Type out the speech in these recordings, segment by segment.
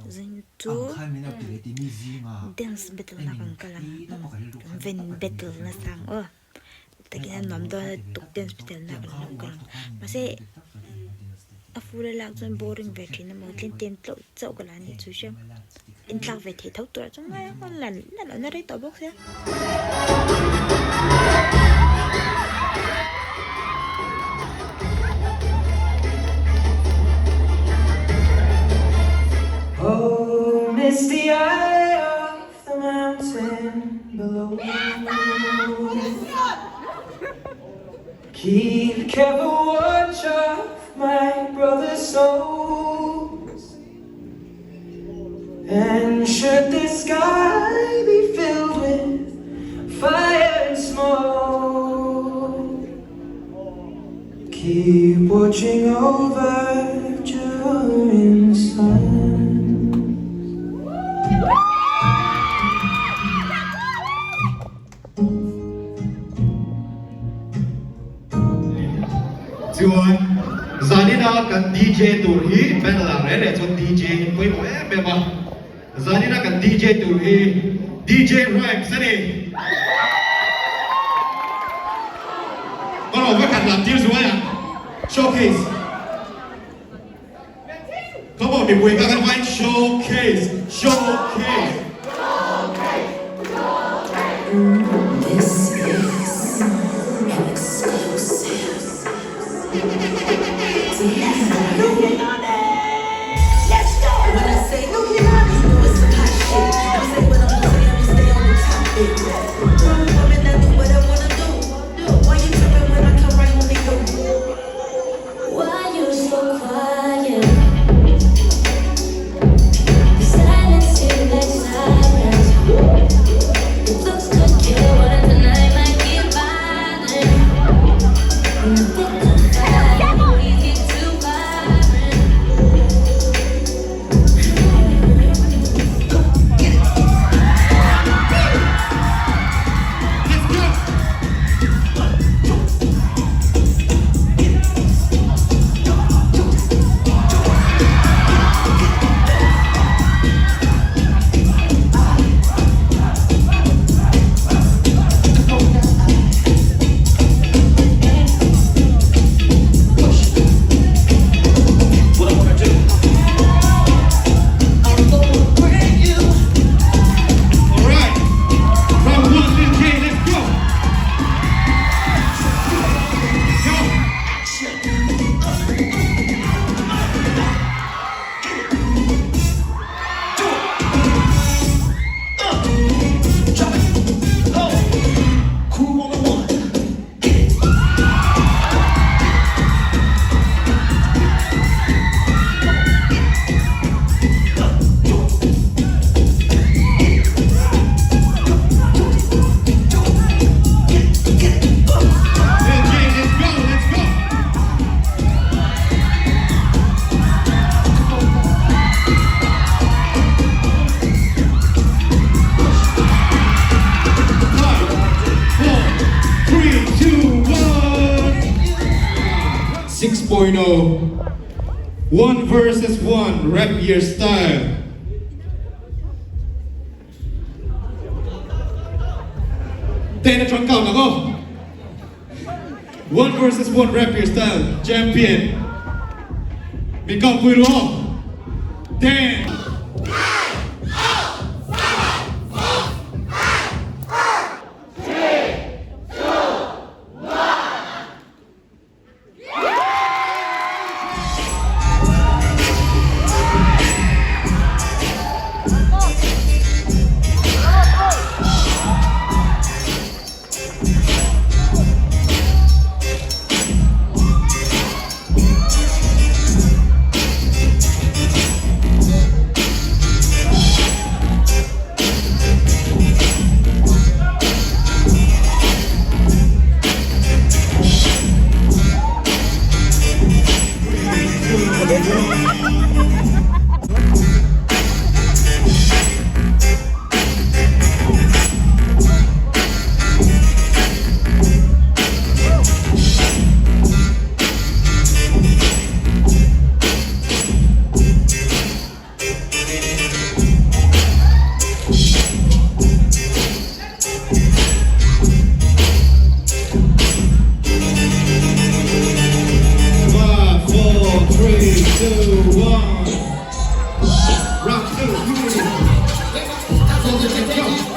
Zin tu dance battle na kang kalang ven battle na sang takin nom do tuk dance battle na kalang mase afura lak zon boring vetri na motlin tem tlo chau kala ni chu shem in tlak vethe thau tur chung na lan na re to box ya Oh, misty eye of the mountain below. Keep careful watch of my brother's souls. And should the sky be filled with fire and smoke, keep watching over during the sun. Chuan Zanina kan DJ Turhi Benla Rele chon DJ koi mo me ba Zanina kan DJ Turhi DJ Rhyme sani Oro wa kan lam tir suaya showcase Come on, we can find showcase This is an exclusive. Let's go! When I say no, you know it's some hot shit. I say what I'm doing, I'm stay on the topic. Women that do what I wanna do. Why you tripping when I come right on the go? Why you so quiet? The silence is like silence. It looks good, yeah, but tonight might be violent. When you think of fire, easy to vibrate. What I wanna do? I'm gonna bring you. Alright, round 1 to J, let's go! Drop it. Oh, cool on the one. Let's go! Five, 4, 3, 2, 1. 6.0 1 versus 1 rap your style. Tên chọn cậu nào không? 1 versus 1 rap your style champion. Mình cậu vui đúng không? Tên Round 2, unity. Let's go.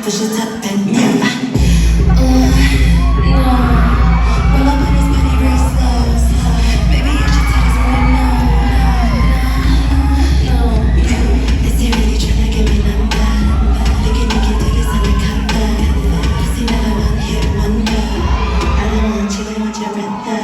push it up and down. No. Roll up on his body real slow. Baby, you should tell us more. No. Is he really tryna get my number? Thinking he can take us undercover. Is he never one hit wonder? I don't want you, I want your brother.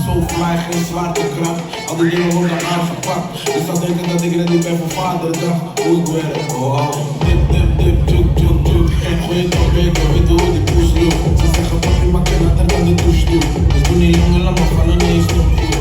Zo fly, geen zwaartekracht. Al die dingen worden aangepakt. Dus dan denken dat ik ready ben voor vaderdag. Hoe ik werk, oh. Dip, dip, dip, juk, juk, juk. En gooi het op weken, weet hoe die poes loopt. Ze zeggen papi, maar ken dat er dan die douche doet. Dus doe die jongen, laat me vallen, nee, stop hier.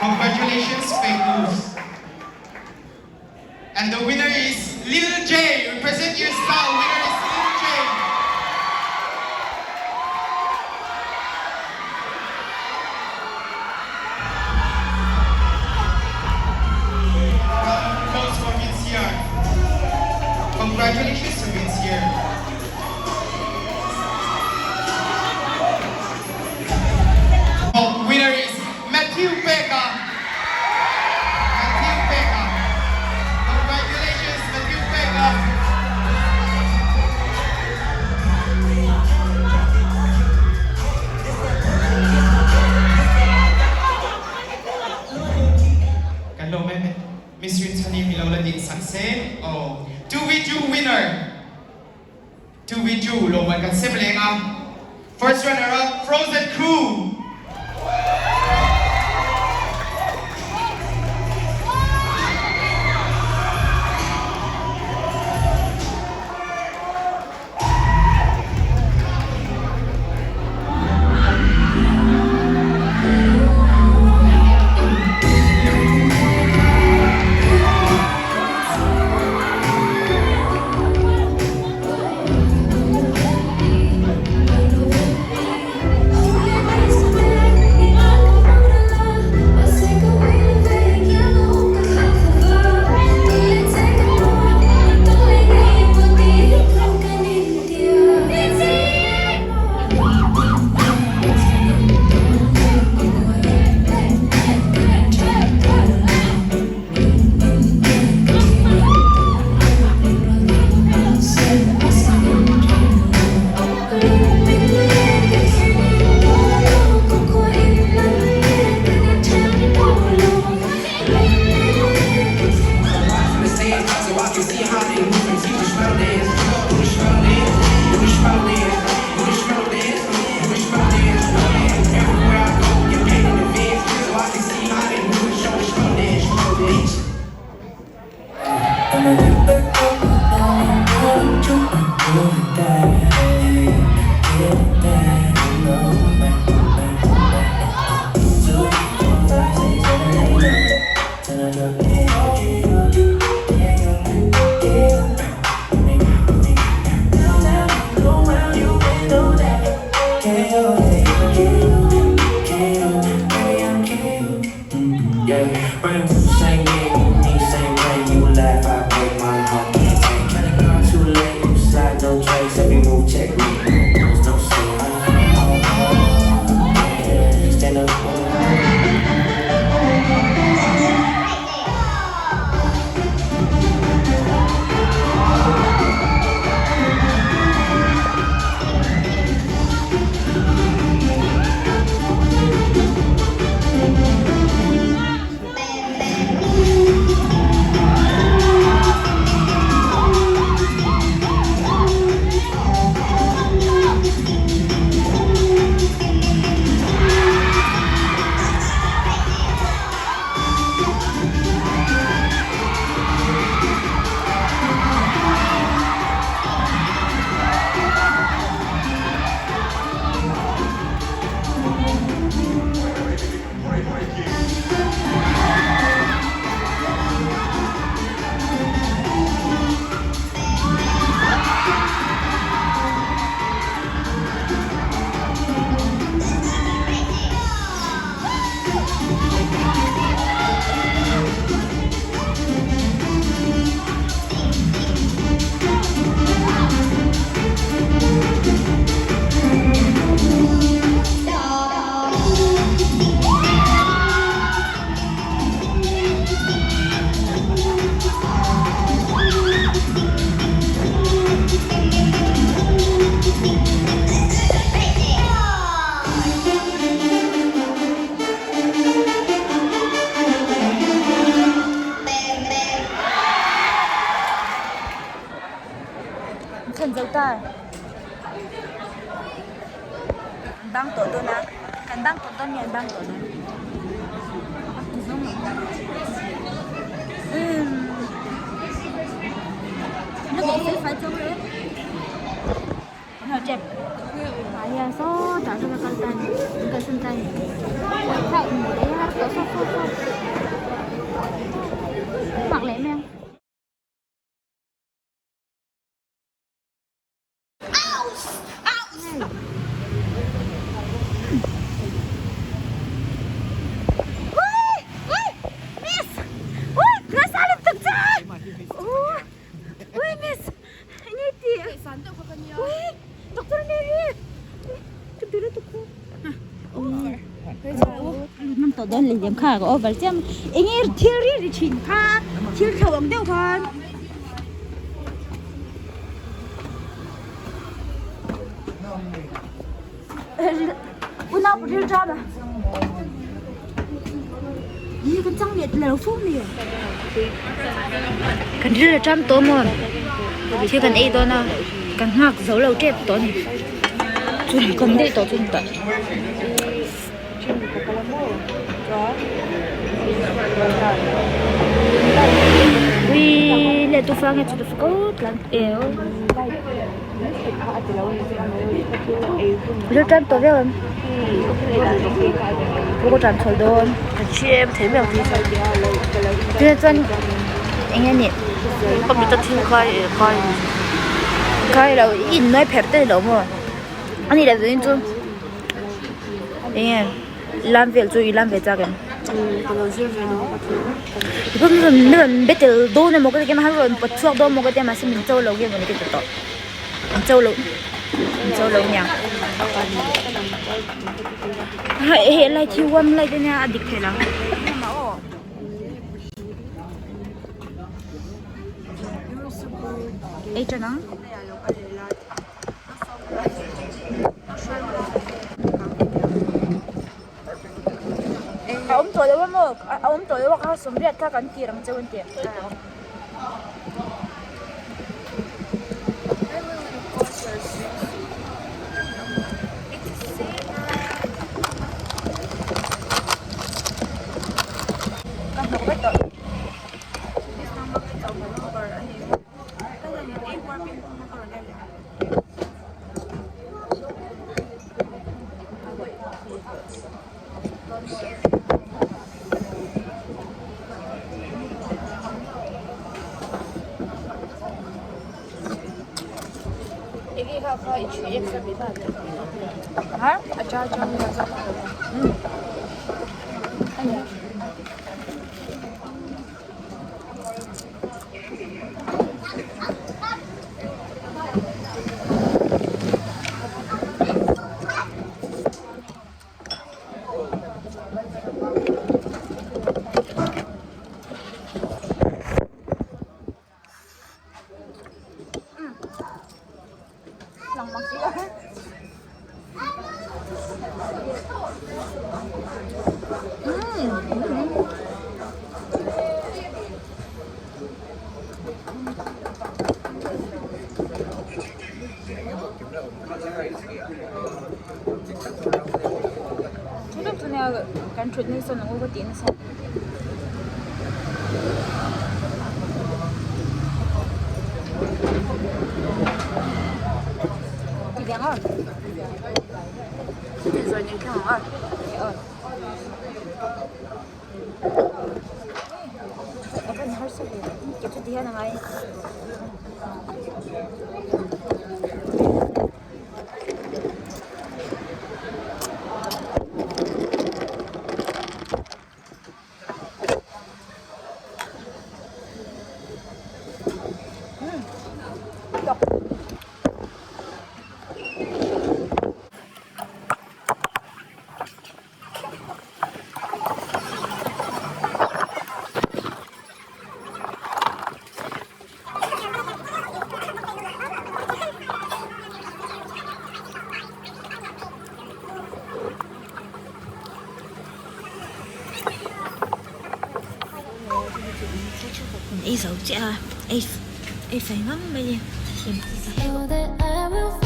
Congratulations, fake moves. And the winner is Lil J. Represent your style. Winner is Lil J. Votes for Vincier. Congratulations to Vincier. Winner is Matthew Vega. Matthew Vega. Congratulations, Matthew Vega. Kan lo men Miss Yun Tanim ilaw la din saksen. Oh, 2v2 winner. 2v2 lo man kan simlenga. First runner up, Frozen Crew. Chân dấu ta băng tổ tôi nè cần băng tổ tôi nhận băng tổ này nó cũng sẽ phải chống đấy nó chẹp ya so trả cho cái tay cái chân tay thay một đấy có sốt mặc lẽ mèoตัวเดินเลยยังข้าก็โอ้แบบเจ้าเอ็งเที่ยวรีดชินข้าเที่ยวเขาอังเดียวกันอุ่นเอาไปเที่ยวจ้าละนี่กันจังเนี่ยแล้วฟุ้งเนี่ยกันเที่ยวจ้าตัวมันเที่ยวกันไอ้ตัวน่ะกันหักเสาเราเจ็บตัวนี่จุดกันได้ตัวจุดแต่Oui, le toufang itu Scotland. Lu trăn tổ biết không? Cô trăn thổi đồn. Chị em thấy mèo thì sao? Thế chân anh em nhỉ? Không biết tin coi là in nói phép tới đâu mà. Anh đi là gì chứ? Anh em làm việc chú ý làm việc ra kìa. 그러면 배틀 돈을 먹을 때만 하면 추억도 먹을 때만 쓰면 저로 오게 보니까 또 저로 그냥 해 lại thiếu âm lại nha adik thế nào ấy cho nó ông tuổi đó mà ông tuổi đóเขาสมเด็จข้ากันกี่รังเจ้าวันเดียวกันหนูไปต่อ 이게 가서 이치 엑스비다. 아? 아차 좀 가서. 아니야. lòng bằng xíu Chúng tôi nè căn trụt này xong nó có tiếng sao Thì đẹp không? Thì rồi những cái hả? Apa nih harus sih? Kita dia namanya. Ý xấu chị à, ý phải ngắm bây giờ. Know that I will